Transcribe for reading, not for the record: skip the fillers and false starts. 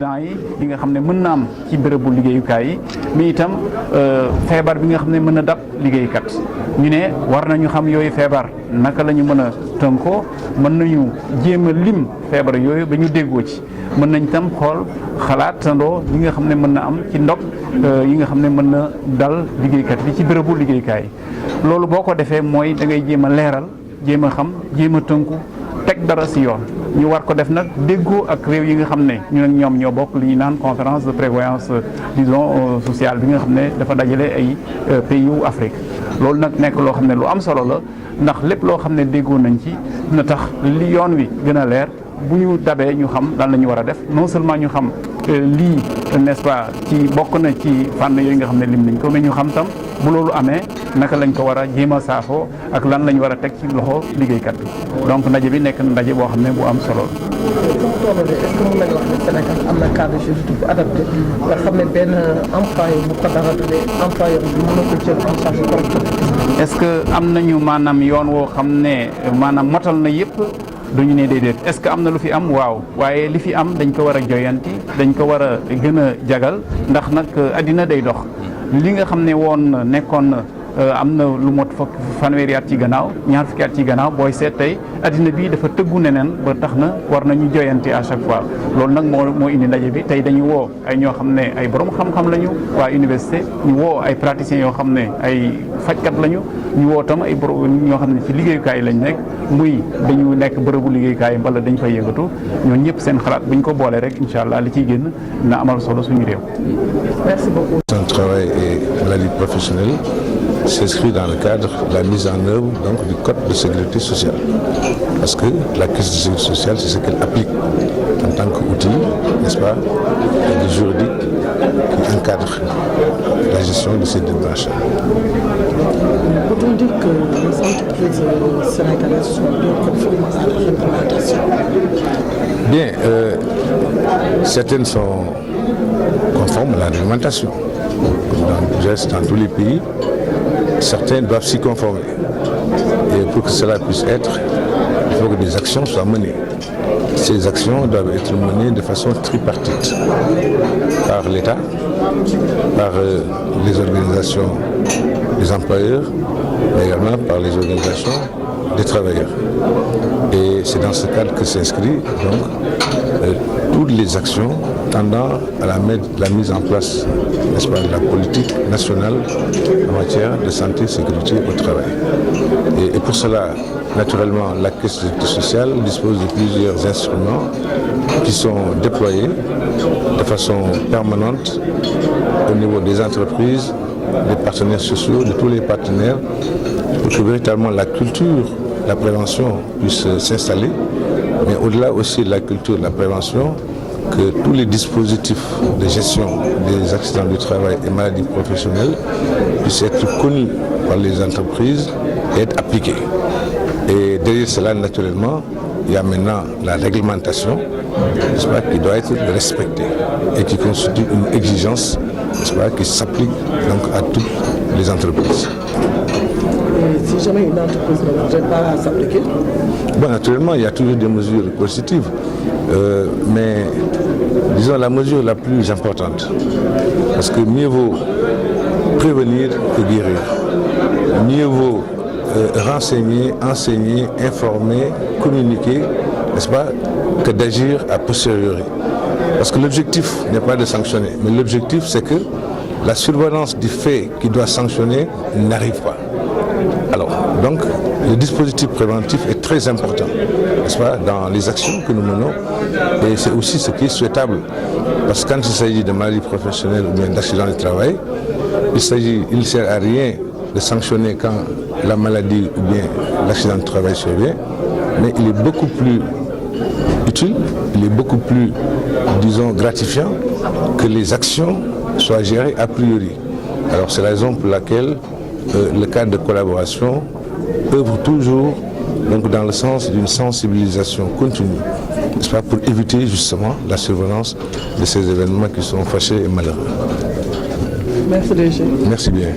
yi nga xam ne mën na am ci bërëbu liggéeyukaay yi mais itam feebar bi nga xam ne mën na dab liggéeykat ñu ne war nañu xam yooyu feebar naka la ñu mën a tënkoo mën nañu jéem a lim feebar yooyu ba ñu déggoo ci mën nañ tam xool xalaatandoo li nga xam ne mën na am ci ndog yi nga xam ne mën na dal liggéeykat bi ci bërëbu liggéeykaay yi loolu boo ko defee mooy da ngay jéem a leeral jéem a xam jéem a tënku teg dara si yoon ñu war ko def nag déggoo ak réew yi nga xam ne ñu ak ñoom ñoo bokk li ñuy naan conférence de prévoyance disons sociale bi nga xam ne dafa dajale ay pays yu Afrique loolu nag nekk loo xam ne lu am solo la ndax lépp loo xam ne déggoo nañ ci dina tax li yoon wi gën a leer bu ñu dabee ñu xam lan la ñu war a def non seulement ñu xam lii n'est-ce pas ci bokk na ci fànn yooyu nga xam ne lim nañ ko mais ñu xam tam bu loolu amee naka lañ ko war a jéem a saafoo ak lan lañ war a teg ci loxo liggéeykat bi donc ndaje bi nekk na ndaje boo xam ne bu am solo la. est-ce que mën nañu wax ne Sénégal am na cadre juridique bu adapté nga xam ne benn employé bu ko dara tuddee employeur bi mën na ko jël en charge correctement. est-ce que am nañu maanaam yoon woo xam ne maanaam motal na yëpp duñu ne déedéet est-ce que am na lu fi am waaw waaye li fi am dañ ko war a joyanti dañ ko war a gën a jagal ndax nag addina day dox li nga xam ne woon nekkoon am na lu mot fanweeri at ci gannaaw ñaar fukki at ci gannaaw booy seet tey addina bi dafa tëggu neneen ba tax na war nañu joyanti à chaque fois loolu nag moo indi ndaje bi tey dañu woo ay ñoo xam ne ay borom xam-xam lañu waa université ñu woo ay praticiens yoo xam ne ay fajkat lañu ñu woo tam ay borom ñoo xam ne ci liggéeyukaay lañ nekk muy dañu nekk bërëbu liggéeyukaay mbala dañ fay yëngatu ñoom ñëpp seen xalaat bu ñu ko boolee rek incha allah li ciy génn dina amal solo suñu réew. Merci beaucoup. Son travail et maladie professionnelle s'inscrit dans le cadre de la mise en œuvre donc, du Code de sécurité sociale. Parce que la Caisse de sécurité sociale, c'est ce qu'elle applique en tant qu'outil, n'est-ce pas, juridique qui encadre la gestion de ces deux branches. Peut-on dire que les entreprises sénégalaises sont bien conformes à la réglementation? Bien, certaines sont conformes à la réglementation. Dans tous les pays, certains doivent s'y conformer. Et pour que cela puisse être, il faut que des actions soient menées. Ces actions doivent être menées de façon tripartite, par l'État, par les organisations des employeurs, mais également par les organisations des travailleurs. Et c'est dans ce cadre que s'inscrit donc toutes les actions tendant à la mise en place, n'est-ce pas, de la politique nationale en matière de santé et sécurité au travail. Et pour cela, naturellement, la Caisse de sécurité sociale dispose de plusieurs instruments qui sont déployés de façon permanente au niveau des entreprises, des partenaires sociaux, de tous les partenaires, pour que véritablement la culture, la prévention puisse s'installer, mais au-delà aussi de la culture de la prévention, que tous les dispositifs de gestion des accidents du travail et maladies professionnelles puissent être connus par les entreprises et être appliqués. Et derrière cela, naturellement, il y a maintenant la réglementation, n'est-ce pas, qui doit être respectée et qui constitue une exigence, n'est-ce pas, qui s'applique donc à toutes les entreprises. Et si jamais une entreprise ne voudrait pas s'appliquer? Bon, naturellement, il y a toujours des mesures coercitives, mais disons la mesure la plus importante, parce que mieux vaut prévenir que guérir, mieux vaut renseigner, enseigner, informer, communiquer, n'est-ce pas, que d'agir a posteriori. Parce que l'objectif n'est pas de sanctionner, mais l'objectif c'est que la survenance du fait qui doit sanctionner n'arrive pas. Alors, donc, le dispositif préventif est très important, n'est-ce pas, dans les actions que nous menons, et c'est aussi ce qui est souhaitable. Parce que quand il s'agit de maladies professionnelles ou bien d'accidents du travail, il ne sert à rien de sanctionner quand la maladie ou bien l'accident de travail survient, mais il est beaucoup plus utile, il est beaucoup plus, disons, gratifiant que les actions soient gérées a priori. Alors c'est la raison pour laquelle le cadre de collaboration œuvre toujours donc, dans le sens d'une sensibilisation continue, n'est-ce pas, pour éviter justement la survenance de ces événements qui sont fâcheux et malheureux. Merci DG. Merci bien.